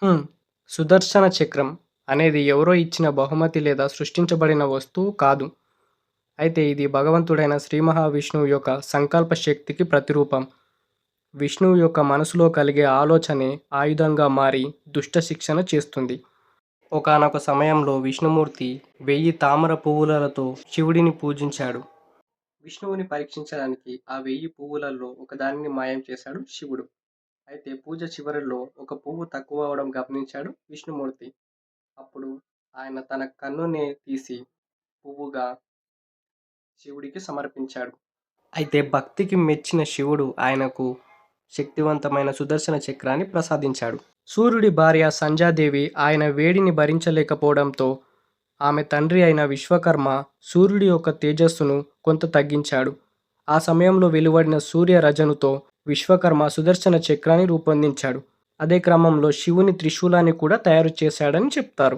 హ్మ్. సుదర్శన చక్రం అనేది ఎవరో ఇచ్చిన బహుమతి లేదా సృష్టించబడిన వస్తువు కాదు. అయితే ఇది భగవంతుడైన శ్రీ మహావిష్ణువు యొక్క సంకల్ప శక్తికి ప్రతిరూపం. విష్ణువు యొక్క మనసులో కలిగే ఆలోచనే ఆయుధంగా మారి దుష్ట శిక్షణ చేస్తుంది. ఒకానొక సమయంలో విష్ణుమూర్తి 1000 తామర పువ్వులతో శివుడిని పూజించాడు. విష్ణువుని పరీక్షించడానికి ఆ 1000 పువ్వులలో ఒకదానిని మాయం చేశాడు శివుడు. అయితే పూజ చివరిలో ఒక పువ్వు తక్కువ అవడం గమనించాడు విష్ణుమూర్తి. అప్పుడు ఆయన తన కన్నునే తీసి పువ్వుగా శివుడికి సమర్పించాడు. అయితే భక్తికి మెచ్చిన శివుడు ఆయనకు శక్తివంతమైన సుదర్శన చక్రాన్ని ప్రసాదించాడు. సూర్యుడి భార్య సంధ్యాదేవి ఆయన వేడిని భరించలేకపోవడంతో ఆమె తండ్రి అయిన విశ్వకర్మ సూర్యుడి యొక్క తేజస్సును కొంత తగ్గించాడు. ఆ సమయంలో వెలువడిన సూర్యరజనుతో విశ్వకర్మ సుదర్శన చక్రాన్ని రూపొందించాడు. అదే క్రమంలో శివుని త్రిశూలాన్ని కూడా తయారు చేశాడని చెప్తారు.